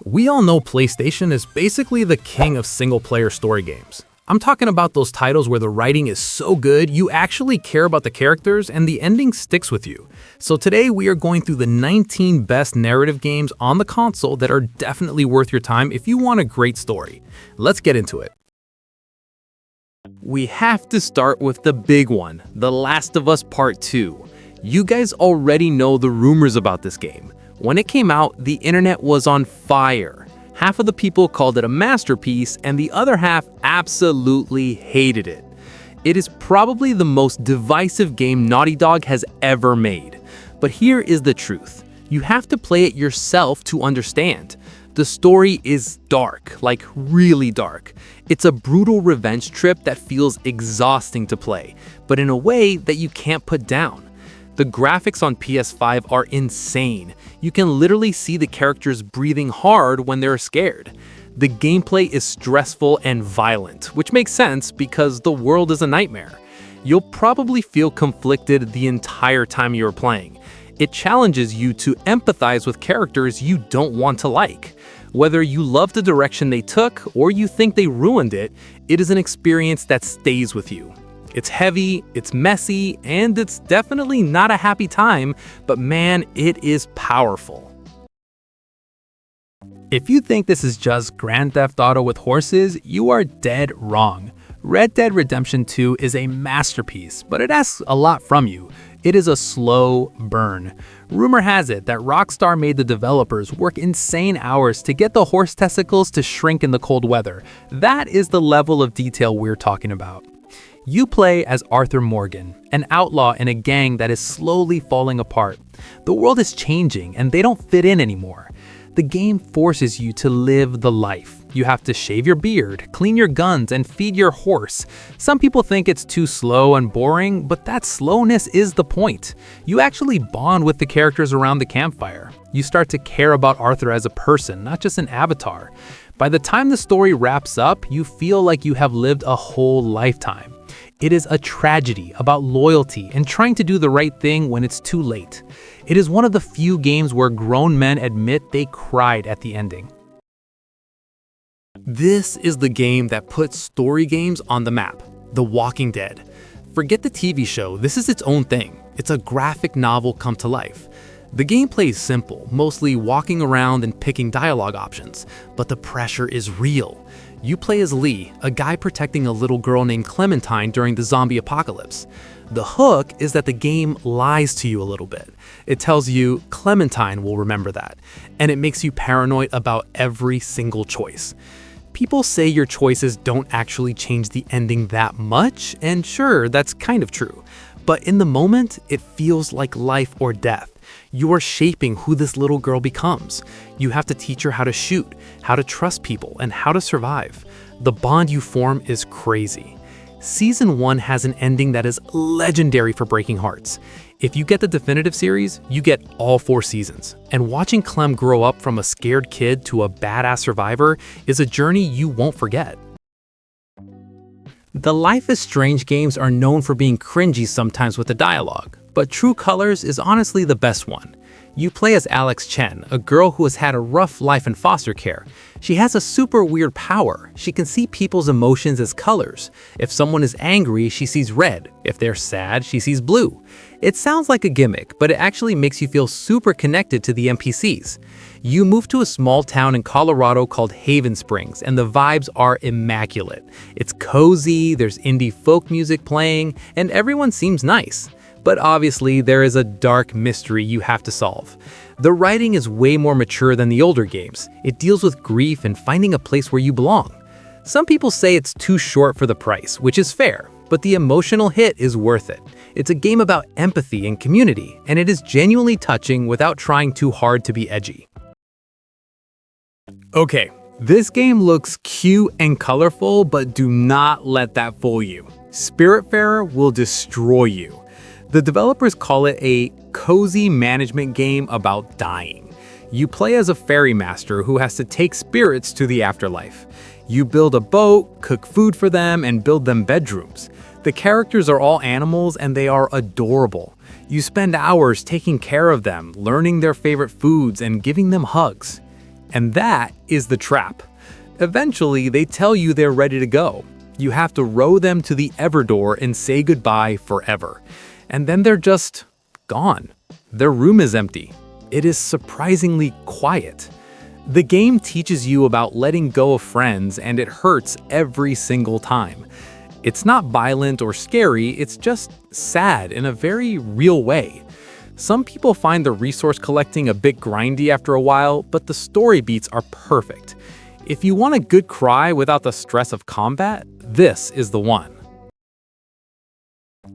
We all know PlayStation is basically the king of single-player story games. I'm talking about those titles where the writing is so good you actually care about the characters and the ending sticks with you. So today we are going through the 19 best narrative games on the console that are definitely worth your time if you want a great story. Let's get into it. We have to start with the big one, The Last of Us Part 2. You guys already know the rumors about this game. When it came out, the internet was on fire. Half of the people called it a masterpiece, and the other half absolutely hated it. It is probably the most divisive game Naughty Dog has ever made. But here is the truth. You have to play it yourself to understand. The story is dark, like really dark. It's a brutal revenge trip that feels exhausting to play, but in a way that you can't put down. The graphics on PS5 are insane. You can literally see the characters breathing hard when they're scared. The gameplay is stressful and violent, which makes sense because the world is a nightmare. You'll probably feel conflicted the entire time you're playing. It challenges you to empathize with characters you don't want to like. Whether you love the direction they took or you think they ruined it, it is an experience that stays with you. It's heavy, it's messy, and it's definitely not a happy time, but man, it is powerful. If you think this is just Grand Theft Auto with horses, you are dead wrong. Red Dead Redemption 2 is a masterpiece, but it asks a lot from you. It is a slow burn. Rumor has it that Rockstar made the developers work insane hours to get the horse testicles to shrink in the cold weather. That is the level of detail we're talking about. You play as Arthur Morgan, an outlaw in a gang that is slowly falling apart. The world is changing and they don't fit in anymore. The game forces you to live the life. You have to shave your beard, clean your guns, and feed your horse. Some people think it's too slow and boring, but that slowness is the point. You actually bond with the characters around the campfire. You start to care about Arthur as a person, not just an avatar. By the time the story wraps up, you feel like you have lived a whole lifetime. It is a tragedy about loyalty and trying to do the right thing when it's too late. It is one of the few games where grown men admit they cried at the ending. This is the game that puts story games on the map, The Walking Dead. Forget the TV show, this is its own thing. It's a graphic novel come to life. The gameplay is simple, mostly walking around and picking dialogue options, but the pressure is real. You play as Lee, a guy protecting a little girl named Clementine during the zombie apocalypse. The hook is that the game lies to you a little bit. It tells you Clementine will remember that, and it makes you paranoid about every single choice. People say your choices don't actually change the ending that much, and sure, that's kind of true. But in the moment, it feels like life or death. You are shaping who this little girl becomes. You have to teach her how to shoot, how to trust people, and how to survive. The bond you form is crazy. Season 1 has an ending that is legendary for breaking hearts. If you get the definitive series, you get all 4 seasons. And watching Clem grow up from a scared kid to a badass survivor is a journey you won't forget. The Life is Strange games are known for being cringy sometimes with the dialogue, but True Colors is honestly the best one. You play as Alex Chen, a girl who has had a rough life in foster care. She has a super weird power. She can see people's emotions as colors. If someone is angry, she sees red. If they're sad, she sees blue. It sounds like a gimmick, but it actually makes you feel super connected to the NPCs. You move to a small town in Colorado called Haven Springs, and the vibes are immaculate. It's cozy, there's indie folk music playing, and everyone seems nice. But obviously, there is a dark mystery you have to solve. The writing is way more mature than the older games. It deals with grief and finding a place where you belong. Some people say it's too short for the price, which is fair, but the emotional hit is worth it. It's a game about empathy and community, and it is genuinely touching without trying too hard to be edgy. Okay, this game looks cute and colorful, but do not let that fool you. Spiritfarer will destroy you. The developers call it a cozy management game about dying. You play as a ferry master who has to take spirits to the afterlife. You build a boat, cook food for them, and build them bedrooms. The characters are all animals and they are adorable. You spend hours taking care of them, learning their favorite foods, and giving them hugs. And that is the trap. Eventually, they tell you they're ready to go. You have to row them to the Everdoor and say goodbye forever. And then they're just gone. Their room is empty. It is surprisingly quiet. The game teaches you about letting go of friends, and it hurts every single time. It's not violent or scary, it's just sad in a very real way. Some people find the resource collecting a bit grindy after a while, but the story beats are perfect. If you want a good cry without the stress of combat, this is the one.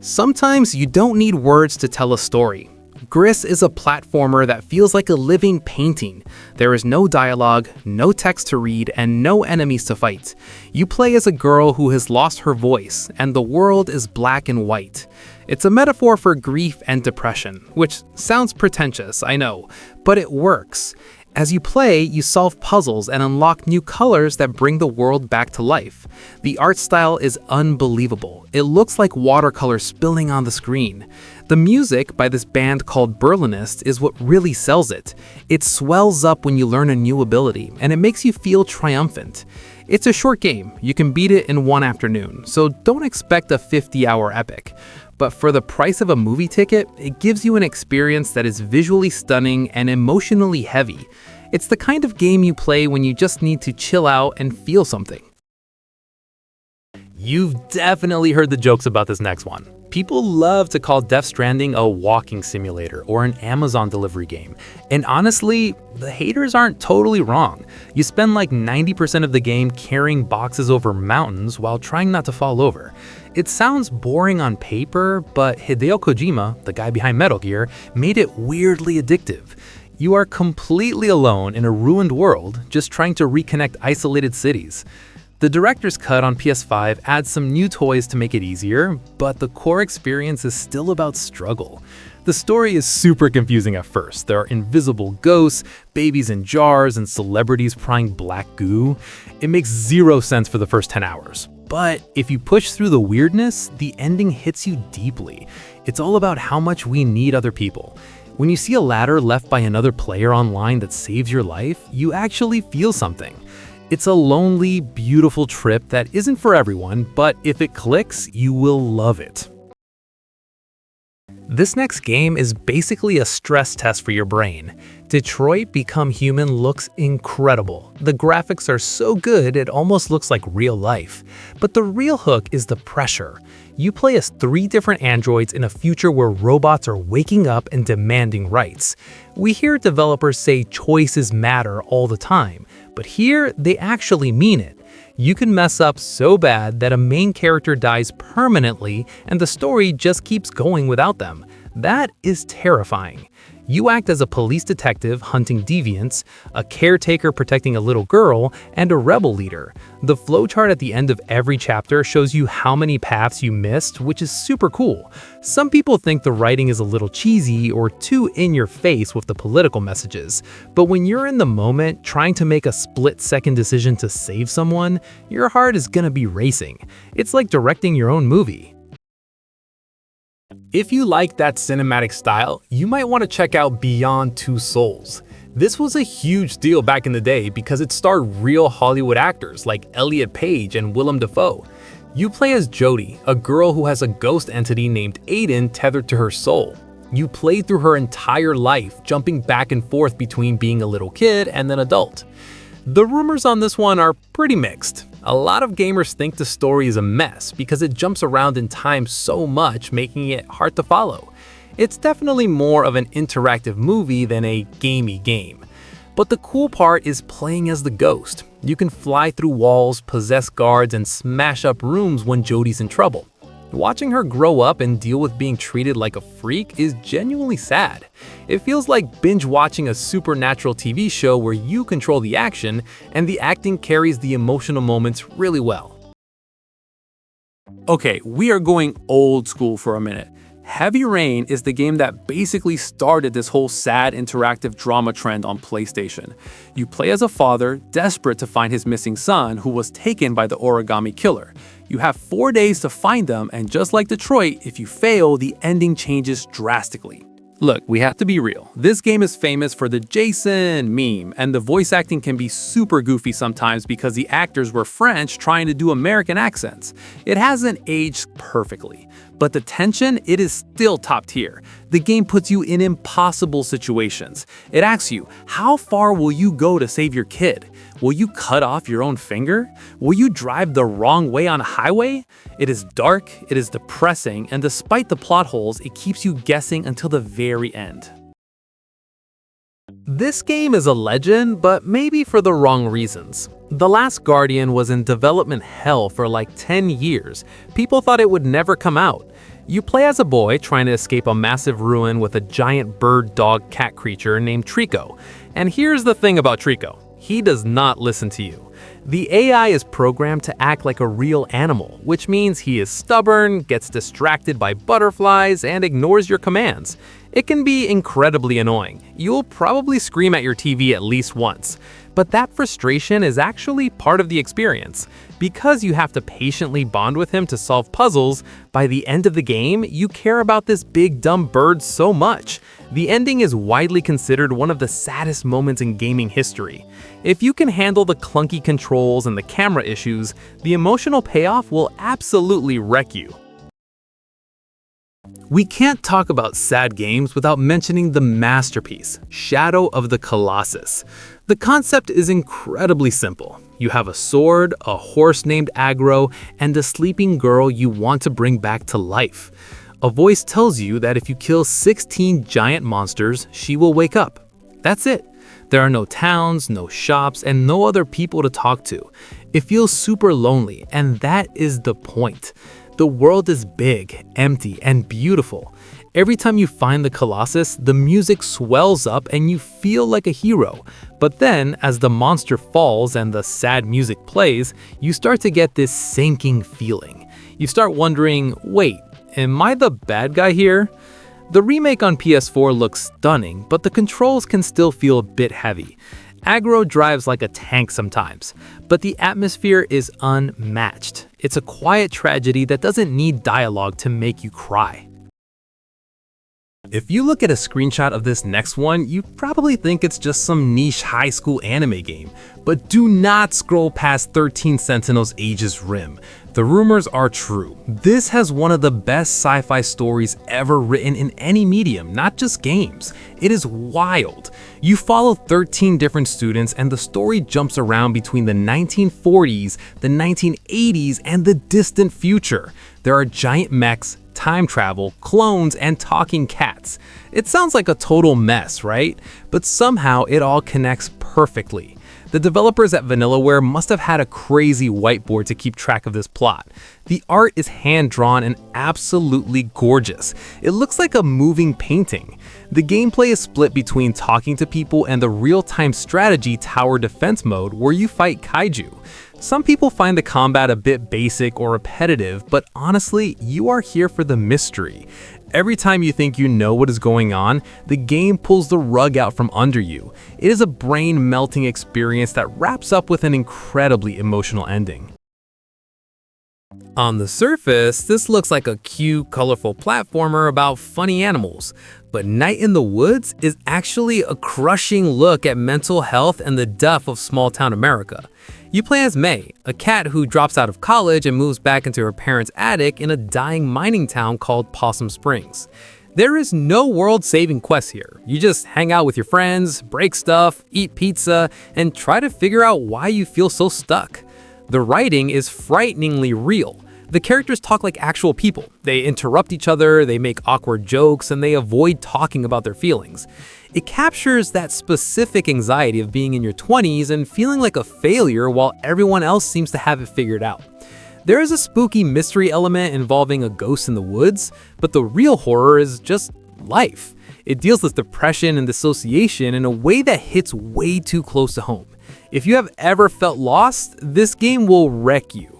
Sometimes you don't need words to tell a story. GRIS is a platformer that feels like a living painting. There is no dialogue, no text to read, and no enemies to fight. You play as a girl who has lost her voice, and the world is black and white. It's a metaphor for grief and depression, which sounds pretentious, I know, but it works. As you play, you solve puzzles and unlock new colors that bring the world back to life. The art style is unbelievable. It looks like watercolor spilling on the screen. The music by this band called Berlinist is what really sells it. It swells up when you learn a new ability, and it makes you feel triumphant. It's a short game. You can beat it in one afternoon, so don't expect a 50-hour epic. But for the price of a movie ticket, it gives you an experience that is visually stunning and emotionally heavy. It's the kind of game you play when you just need to chill out and feel something. You've definitely heard the jokes about this next one. People love to call Death Stranding a walking simulator or an Amazon delivery game. And honestly, the haters aren't totally wrong. You spend like 90% of the game carrying boxes over mountains while trying not to fall over. It sounds boring on paper, but Hideo Kojima, the guy behind Metal Gear, made it weirdly addictive. You are completely alone in a ruined world, just trying to reconnect isolated cities. The director's cut on PS5 adds some new toys to make it easier, but the core experience is still about struggle. The story is super confusing at first. There are invisible ghosts, babies in jars, and celebrities prying black goo. It makes zero sense for the first 10 hours. But if you push through the weirdness, the ending hits you deeply. It's all about how much we need other people. When you see a ladder left by another player online that saves your life, you actually feel something. It's a lonely, beautiful trip that isn't for everyone, but if it clicks, you will love it. This next game is basically a stress test for your brain. Detroit Become Human looks incredible. The graphics are so good it almost looks like real life. But the real hook is the pressure. You play as 3 different androids in a future where robots are waking up and demanding rights. We hear developers say choices matter all the time, but here they actually mean it. You can mess up so bad that a main character dies permanently and the story just keeps going without them. That is terrifying. You act as a police detective hunting deviants, a caretaker protecting a little girl, and a rebel leader. The flowchart at the end of every chapter shows you how many paths you missed, which is super cool. Some people think the writing is a little cheesy or too in your face with the political messages, but when you're in the moment trying to make a split-second decision to save someone, your heart is gonna be racing. It's like directing your own movie. If you like that cinematic style, you might want to check out Beyond Two Souls. This was a huge deal back in the day because it starred real Hollywood actors like Elliot Page and Willem Dafoe. You play as Jodie, a girl who has a ghost entity named Aiden tethered to her soul. You play through her entire life, jumping back and forth between being a little kid and an adult. The rumors on this one are pretty mixed. A lot of gamers think the story is a mess because it jumps around in time so much, making it hard to follow. It's definitely more of an interactive movie than a gamey game. But the cool part is playing as the ghost. You can fly through walls, possess guards, and smash up rooms when Jodie's in trouble. Watching her grow up and deal with being treated like a freak is genuinely sad. It feels like binge watching a supernatural TV show where you control the action and the acting carries the emotional moments really well. Okay, we are going old school for a minute. Heavy Rain is the game that basically started this whole sad interactive drama trend on PlayStation. You play as a father desperate to find his missing son who was taken by the origami killer. You have 4 days to find them, and just like Detroit, if you fail, the ending changes drastically. Look, we have to be real. This game is famous for the Jason meme, and the voice acting can be super goofy sometimes because the actors were French trying to do American accents. It hasn't aged perfectly, but the tension, it is still top tier. The game puts you in impossible situations. It asks you, how far will you go to save your kid? Will you cut off your own finger? Will you drive the wrong way on a highway? It is dark, it is depressing, and despite the plot holes, it keeps you guessing until the very end. This game is a legend, but maybe for the wrong reasons. The Last Guardian was in development hell for like 10 years. People thought it would never come out. You play as a boy trying to escape a massive ruin with a giant bird-dog-cat creature named Trico. And here's the thing about Trico. He does not listen to you. The AI is programmed to act like a real animal, which means he is stubborn, gets distracted by butterflies, and ignores your commands. It can be incredibly annoying. You'll probably scream at your TV at least once. But that frustration is actually part of the experience. Because you have to patiently bond with him to solve puzzles, by the end of the game, you care about this big dumb bird so much. The ending is widely considered one of the saddest moments in gaming history. If you can handle the clunky controls and the camera issues, the emotional payoff will absolutely wreck you. We can't talk about sad games without mentioning the masterpiece, Shadow of the Colossus. The concept is incredibly simple. You have a sword, a horse named Agro, and a sleeping girl you want to bring back to life. A voice tells you that if you kill 16 giant monsters, she will wake up. That's it. There are no towns, no shops, and no other people to talk to. It feels super lonely, and that is the point. The world is big, empty, and beautiful. Every time you find the Colossus, the music swells up and you feel like a hero. But then, as the monster falls and the sad music plays, you start to get this sinking feeling. You start wondering, wait, am I the bad guy here? The remake on PS4 looks stunning, but the controls can still feel a bit heavy. Agro drives like a tank sometimes, but the atmosphere is unmatched. It's a quiet tragedy that doesn't need dialogue to make you cry. If you look at a screenshot of this next one, you probably think it's just some niche high school anime game. But do not scroll past 13 Sentinels Aegis Rim. The rumors are true. This has one of the best sci-fi stories ever written in any medium, not just games. It is wild. You follow 13 different students and the story jumps around between the 1940s, the 1980s, and the distant future. There are giant mechs, time travel, clones, and talking cats. It sounds like a total mess, right? But somehow it all connects perfectly. The developers at Vanillaware must have had a crazy whiteboard to keep track of this plot. The art is hand-drawn and absolutely gorgeous. It looks like a moving painting. The gameplay is split between talking to people and the real-time strategy tower defense mode where you fight kaiju. Some people find the combat a bit basic or repetitive, but honestly, you are here for the mystery. Every time you think you know what is going on, the game pulls the rug out from under you. It is a brain-melting experience that wraps up with an incredibly emotional ending. On the surface, this looks like a cute, colorful platformer about funny animals. But Night in the Woods is actually a crushing look at mental health and the death of small-town America. You play as May, a cat who drops out of college and moves back into her parents' attic in a dying mining town called Possum Springs. There is no world-saving quest here. You just hang out with your friends, break stuff, eat pizza, and try to figure out why you feel so stuck. The writing is frighteningly real. The characters talk like actual people. They interrupt each other, they make awkward jokes, and they avoid talking about their feelings. It captures that specific anxiety of being in your 20s and feeling like a failure while everyone else seems to have it figured out. There is a spooky mystery element involving a ghost in the woods, but the real horror is just life. It deals with depression and dissociation in a way that hits way too close to home. If you have ever felt lost, this game will wreck you.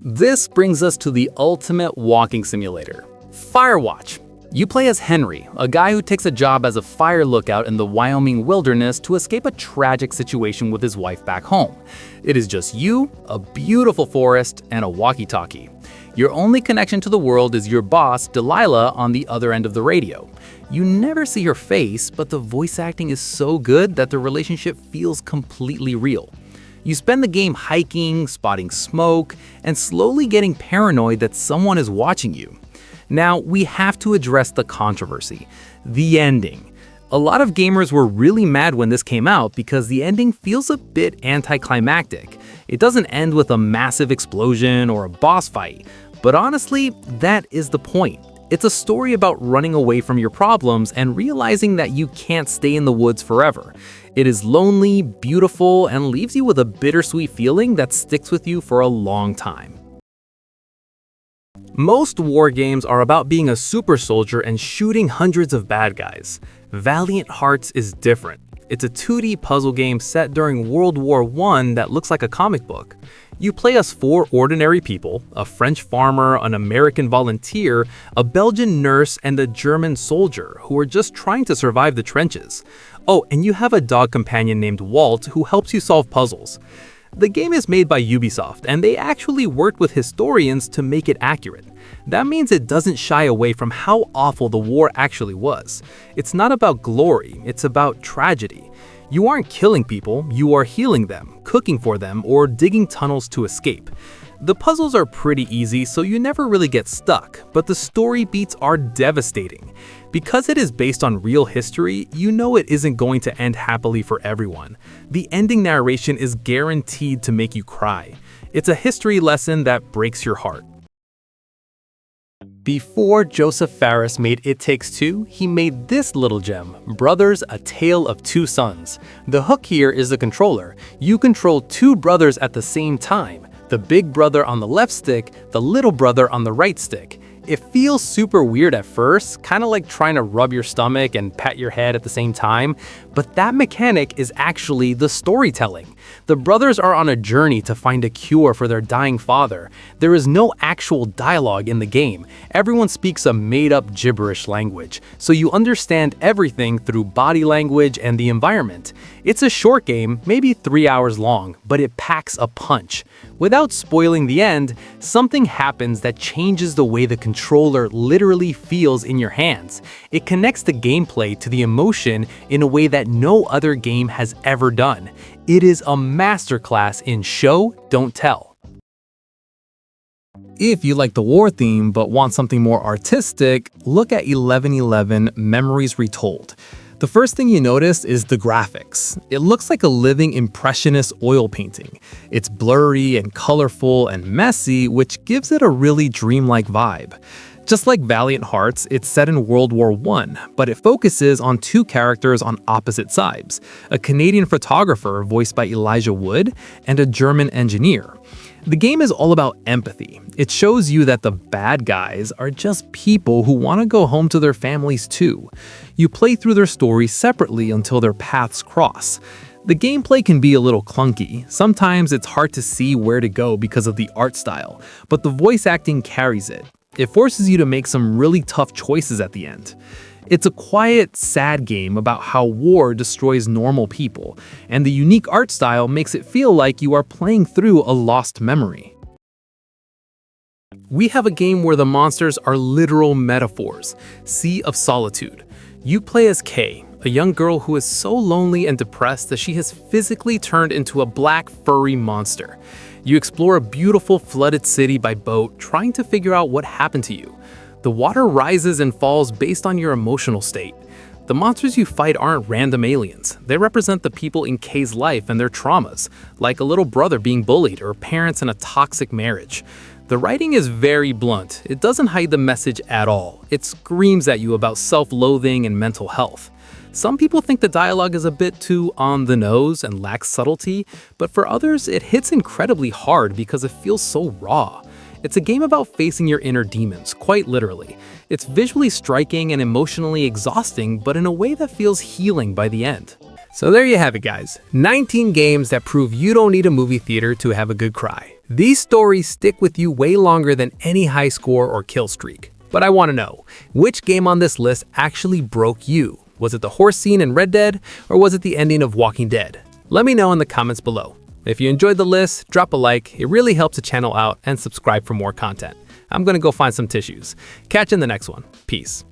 This brings us to the ultimate walking simulator, Firewatch. You play as Henry, a guy who takes a job as a fire lookout in the Wyoming wilderness to escape a tragic situation with his wife back home. It is just you, a beautiful forest, and a walkie-talkie. Your only connection to the world is your boss, Delilah, on the other end of the radio. You never see her face, but the voice acting is so good that the relationship feels completely real. You spend the game hiking, spotting smoke, and slowly getting paranoid that someone is watching you. Now, we have to address the controversy, the ending. A lot of gamers were really mad when this came out because the ending feels a bit anticlimactic. It doesn't end with a massive explosion or a boss fight, but honestly, that is the point. It's a story about running away from your problems and realizing that you can't stay in the woods forever. It is lonely, beautiful, and leaves you with a bittersweet feeling that sticks with you for a long time. Most war games are about being a super soldier and shooting hundreds of bad guys. Valiant Hearts is different. It's a 2D puzzle game set during World War I that looks like a comic book. You play as 4 ordinary people, a French farmer, an American volunteer, a Belgian nurse, and a German soldier who are just trying to survive the trenches. Oh, and you have a dog companion named Walt who helps you solve puzzles. The game is made by Ubisoft, and they actually worked with historians to make it accurate. That means it doesn't shy away from how awful the war actually was. It's not about glory, it's about tragedy. You aren't killing people, you are healing them, cooking for them, or digging tunnels to escape. The puzzles are pretty easy, so you never really get stuck, but the story beats are devastating. Because it is based on real history, you know it isn't going to end happily for everyone. The ending narration is guaranteed to make you cry. It's a history lesson that breaks your heart. Before Joseph Fares made It Takes Two, he made this little gem, Brothers: A Tale of Two Sons. The hook here is the controller. You control 2 brothers at the same time. The big brother on the left stick, the little brother on the right stick. It feels super weird at first, kind of like trying to rub your stomach and pat your head at the same time, but that mechanic is actually the storytelling. The brothers are on a journey to find a cure for their dying father. There is no actual dialogue in the game. Everyone speaks a made-up gibberish language, so you understand everything through body language and the environment. It's a short game, maybe 3 hours long, but it packs a punch. Without spoiling the end, something happens that changes the way the controller literally feels in your hands. It connects the gameplay to the emotion in a way that no other game has ever done. It is a masterclass in show, don't tell. If you like the war theme but want something more artistic, look at 1111 Memories Retold. The first thing you notice is the graphics. It looks like a living impressionist oil painting. It's blurry and colorful and messy, which gives it a really dreamlike vibe. Just like Valiant Hearts, it's set in World War I, but it focuses on 2 characters on opposite sides, a Canadian photographer voiced by Elijah Wood and a German engineer. The game is all about empathy. It shows you that the bad guys are just people who want to go home to their families too. You play through their stories separately until their paths cross. The gameplay can be a little clunky. Sometimes it's hard to see where to go because of the art style, but the voice acting carries it. It forces you to make some really tough choices at the end. It's a quiet, sad game about how war destroys normal people, and the unique art style makes it feel like you are playing through a lost memory. We have a game where the monsters are literal metaphors, Sea of Solitude. You play as Kay, a young girl who is so lonely and depressed that she has physically turned into a black furry monster. You explore a beautiful flooded city by boat, trying to figure out what happened to you. The water rises and falls based on your emotional state. The monsters you fight aren't random aliens. They represent the people in Kay's life and their traumas, like a little brother being bullied or parents in a toxic marriage. The writing is very blunt. It doesn't hide the message at all. It screams at you about self-loathing and mental health. Some people think the dialogue is a bit too on the nose and lacks subtlety, but for others, it hits incredibly hard because it feels so raw. It's a game about facing your inner demons, quite literally. It's visually striking and emotionally exhausting, but in a way that feels healing by the end. So there you have it, guys. 19 games that prove you don't need a movie theater to have a good cry. These stories stick with you way longer than any high score or kill streak. But I want to know, which game on this list actually broke you? Was it the horse scene in Red Dead, or was it the ending of Walking Dead? Let me know in the comments below. If you enjoyed the list, drop a like, it really helps the channel out, and subscribe for more content. I'm gonna go find some tissues. Catch you in the next one. Peace.